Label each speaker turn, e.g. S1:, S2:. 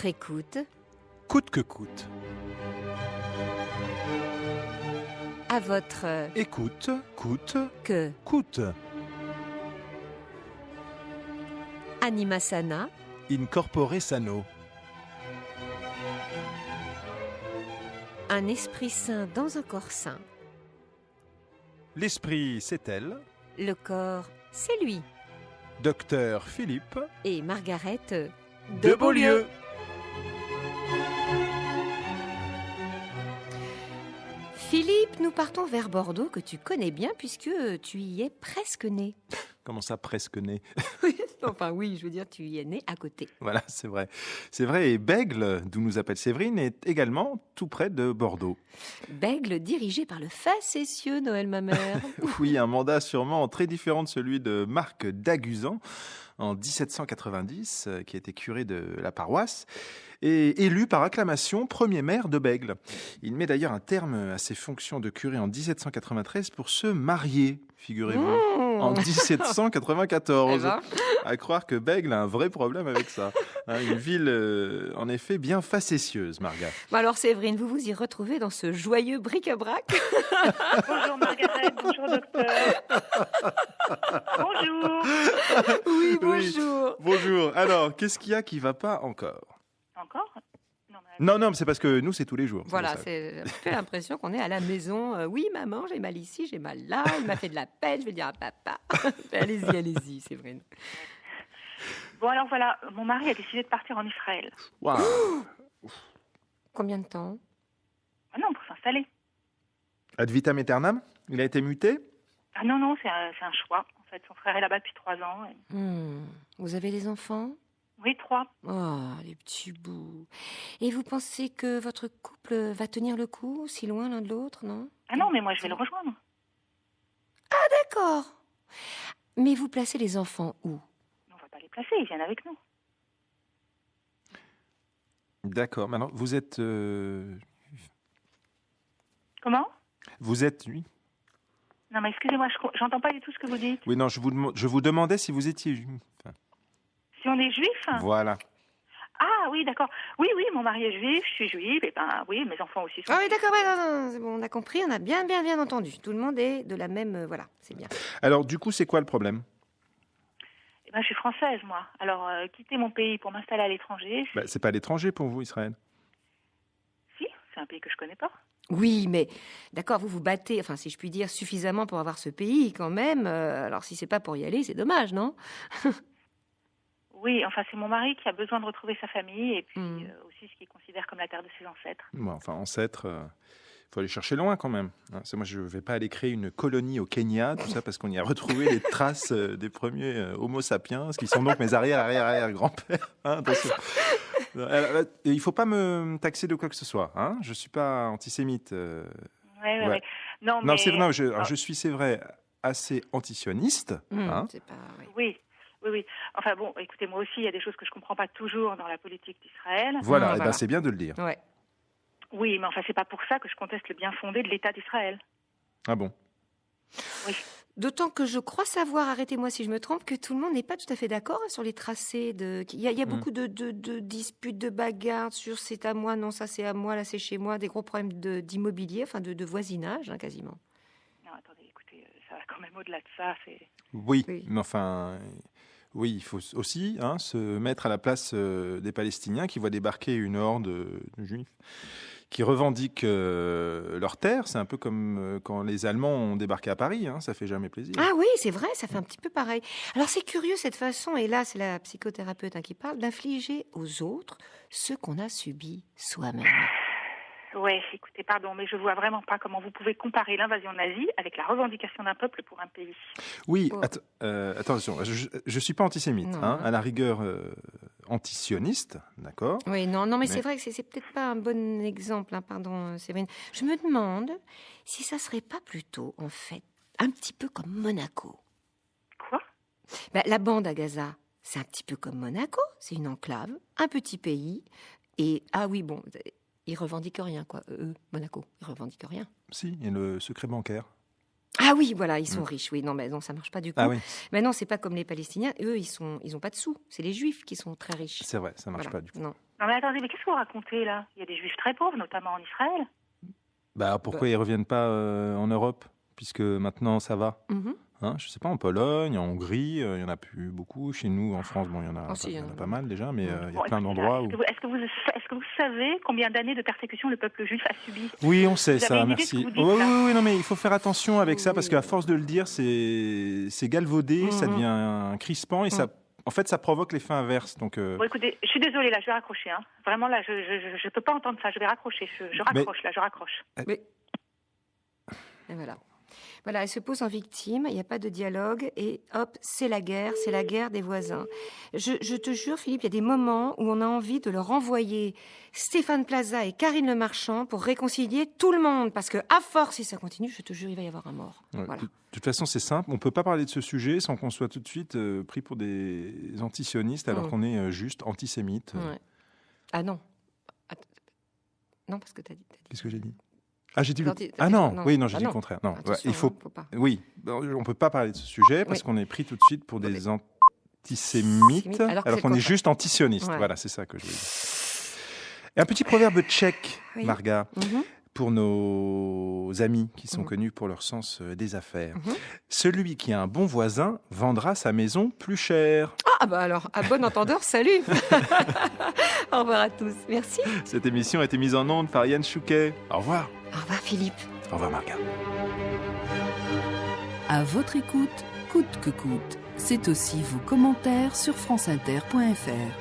S1: votre écoute,
S2: Coûte que coûte.
S1: à votre
S2: Écoute, coûte,
S1: que
S2: coûte.
S1: Anima Sana,
S2: Incorpore sano.
S1: un esprit sain dans un corps sain.
S2: L'esprit, c'est elle.
S1: Le corps, c'est lui.
S2: Docteur Philippe
S1: Et Margaret
S2: de Beaulieu.
S1: Philippe, nous partons vers Bordeaux, que tu connais bien puisque tu y es presque né.
S2: Comment ça, presque né?
S1: Enfin oui, je veux dire, tu y es né à côté.
S2: Voilà, c'est vrai. C'est vrai, et Bègle, d'où nous appelle Séverine, est également tout près de Bordeaux.
S1: Bègle dirigé par le facétieux Noël Mamère.
S2: Oui, un mandat sûrement très différent de celui de Marc d'Aguzan en 1790, qui était curé de la paroisse, et élu par acclamation premier maire de Bègle. Il met d'ailleurs un terme à ses fonctions de curé en 1793 pour se marier, figurez-vous, en 1794.
S1: Eh ben.
S2: À croire que Bègle a un vrai problème avec ça. Hein, une ville, en effet, bien facétieuse, Marga.
S1: Bon alors Séverine, vous vous y retrouvez dans ce joyeux bric-à-brac.
S3: Bonjour Margaret, bonjour docteur. Bonjour.
S1: Oui,
S2: Oui.
S1: bonjour.
S2: Bonjour. Alors, qu'est-ce qu'il y a qui va pas encore?
S3: Encore? Non, mais
S2: Non, mais c'est parce que nous, c'est tous les jours.
S1: Voilà,
S2: pour ça.
S1: c'est un peu l'impression qu'on est à la maison. Oui, maman, j'ai mal ici, j'ai mal là, il m'a fait de la peine, je vais le dire à papa. Allez-y, Séverine.
S3: Bon alors voilà, mon mari a décidé de partir en Israël.
S2: Waouh.
S1: Combien de temps?
S3: Ah non, pour s'installer.
S2: Ad vitam aeternam? Il a été muté?
S3: Ah non, c'est un choix. En fait, son frère est là-bas depuis 3 ans.
S1: Vous avez des enfants?
S3: Oui, 3.
S1: Oh, les petits bouts. Et vous pensez que votre couple va tenir le coup, si loin l'un de l'autre, non?
S3: Ah non, mais moi je vais le rejoindre.
S1: D'accord. Mais vous placez les enfants où?
S3: On va pas les placer, ils viennent avec nous.
S2: D'accord. Maintenant, vous êtes...
S3: Comment?
S2: Oui.
S3: Non mais excusez-moi, j'entends pas du tout ce que vous dites.
S2: Oui, non, je vous demandais si vous étiez... Enfin,
S3: Si on est juif?
S2: voilà.
S3: Ah oui, d'accord. Oui, mon mari est juif, je suis juive, et ben oui, mes enfants aussi sont
S1: Ah oui,
S3: juifs.
S1: d'accord, non, c'est bon, on a compris, on a bien entendu. Tout le monde est de la même... voilà, c'est bien.
S2: Alors, du coup, c'est quoi le problème?
S3: Eh ben, je suis française, moi. Alors, quitter mon pays pour m'installer à l'étranger,
S2: C'est pas l'étranger pour vous, Israël.
S3: si, c'est un pays que je connais pas.
S1: Oui, mais d'accord, vous vous battez, enfin, si je puis dire, suffisamment pour avoir ce pays quand même. Alors, si c'est pas pour y aller, c'est dommage, non?
S3: Oui, enfin, c'est mon mari qui a besoin de retrouver sa famille et puis
S1: Mm.
S3: aussi ce qu'il considère comme la terre de ses ancêtres.
S2: Bon, enfin, ancêtre, faut aller chercher loin quand même. Hein, moi, je vais pas aller créer une colonie au Kenya, tout ça parce qu'on y a retrouvé les traces des premiers Homo sapiens, qui sont donc mes arrière-grands-pères. Hein, attention. Il faut pas me taxer de quoi que ce soit. Hein, je suis pas antisémite.
S3: Ouais.
S2: Ouais.
S3: Non,
S2: Non,
S3: mais...
S2: je suis, c'est vrai, assez antisioniste. Hein.
S1: C'est pas...
S3: Oui. Enfin bon, écoutez, moi aussi, il y a des choses que je comprends pas toujours dans la politique d'Israël.
S2: Voilà,
S1: Voilà.
S2: Ben, c'est bien de le dire.
S1: Ouais.
S3: Oui, mais enfin, c'est pas pour ça que je conteste le bien fondé de l'État d'Israël.
S2: Ah bon?
S3: Oui.
S1: D'autant que je crois savoir, arrêtez-moi si je me trompe, que tout le monde n'est pas tout à fait d'accord sur les tracés. Il y a beaucoup de disputes, de bagarres sur c'est à moi, non, ça c'est à moi, là c'est chez moi, des gros problèmes d'immobilier, enfin de voisinage, hein, quasiment.
S3: Non, attendez, écoutez, ça va quand même au-delà de ça.
S2: Oui,
S1: Oui.
S2: mais enfin, oui, il faut aussi se mettre à la place des Palestiniens qui voient débarquer une horde de Juifs qui revendiquent leur terre. C'est un peu comme quand les Allemands ont débarqué à Paris, ça fait jamais plaisir.
S1: Ah oui, c'est vrai, ça fait un petit peu pareil. Alors c'est curieux cette façon, et là c'est la psychothérapeute qui parle, d'infliger aux autres ce qu'on a subi soi-même.
S3: Ouais, écoutez, pardon, mais je vois vraiment pas comment vous pouvez comparer l'invasion nazie avec la revendication d'un peuple pour un pays.
S2: Oui,
S1: Oh.
S2: attention, je suis pas antisémite,
S1: Non,
S2: à la rigueur antisioniste, d'accord.
S1: Oui, non, mais
S2: Mais-
S1: c'est vrai que c'est peut-être pas un bon exemple, pardon, Séverine. Je me demande si ça serait pas plutôt, en fait, un petit peu comme Monaco.
S3: Quoi?
S1: La bande à Gaza, c'est un petit peu comme Monaco, c'est une enclave, un petit pays, et ah oui, bon, ils revendiquent rien, quoi. Monaco, ils revendiquent rien.
S2: Si, il y a le secret bancaire.
S1: Ah oui, voilà, ils sont riches, oui. Non, mais non, ça marche pas du coup.
S2: Ah oui,
S1: Mais non, c'est pas comme les Palestiniens. Eux, ils ont pas de sous. C'est les Juifs qui sont très riches.
S2: c'est vrai, ça marche
S1: Voilà.
S2: pas du coup.
S1: Non.
S3: Non mais attendez, mais qu'est-ce que vous racontez là? Il y a des juifs très pauvres, notamment en Israël.
S2: Bah, pourquoi ils reviennent pas en Europe, puisque maintenant ça va? Je sais pas, en Pologne, en Hongrie, il y en a plus beaucoup. Chez nous, en France, bon, il y en a,
S1: si,
S2: il y en a pas mal déjà, mais il y a
S3: Bon,
S2: plein
S3: écoutez,
S2: d'endroits où...
S3: Est-ce que vous savez combien d'années de persécution le peuple juif a subi?
S2: Oui, on sait
S3: Vous avez
S2: ça,
S3: une idée de ce
S2: merci.
S3: que vous dites,
S2: Oui,
S3: là
S2: non, mais il faut faire attention avec ça, parce qu'à force de le dire, c'est galvaudé, ça devient crispant, et ça, en fait, ça provoque l'effet inverse. Donc,
S3: Bon, écoutez, je suis désolée, là, je vais raccrocher. Hein. Vraiment, là, je peux pas entendre ça, je vais raccrocher. Je raccroche, là, je raccroche.
S1: Mais... Et voilà. Voilà, elle se pose en victime, il n'y a pas de dialogue, et hop, c'est la guerre des voisins. Je te jure, Philippe, il y a des moments où on a envie de leur envoyer Stéphane Plaza et Karine Le Marchand pour réconcilier tout le monde, parce que à force, si ça continue, je te jure, il va y avoir un mort. Voilà.
S2: De toute façon, c'est simple, on ne peut pas parler de ce sujet sans qu'on soit tout de suite pris pour des antisionistes, alors qu'on est juste antisémites.
S1: Ouais. Ah non. Non, parce que tu as dit...
S2: Qu'est-ce que j'ai dit? Ah, j'ai dit le...
S1: j'ai dit
S2: le contraire. Non,
S1: attention,
S2: il faut
S1: pas.
S2: Oui, on peut pas parler de ce sujet parce qu'on est pris tout de suite pour des antisémites, alors qu'on est juste antisionistes.
S1: Ouais.
S2: Voilà, c'est ça que je veux dire. Et un petit proverbe tchèque, Marga, pour nos amis qui sont connus pour leur sens des affaires. Celui qui a un bon voisin vendra sa maison plus cher.
S1: Ah bah alors, à bon entendeur, salut. Au revoir à tous. Merci.
S2: Cette émission a été mise en onde par Yann Chouquet. Au revoir.
S1: Au revoir Philippe.
S2: Au revoir Marga.
S4: À votre écoute, coûte que coûte. C'est aussi vos commentaires sur franceinter.fr.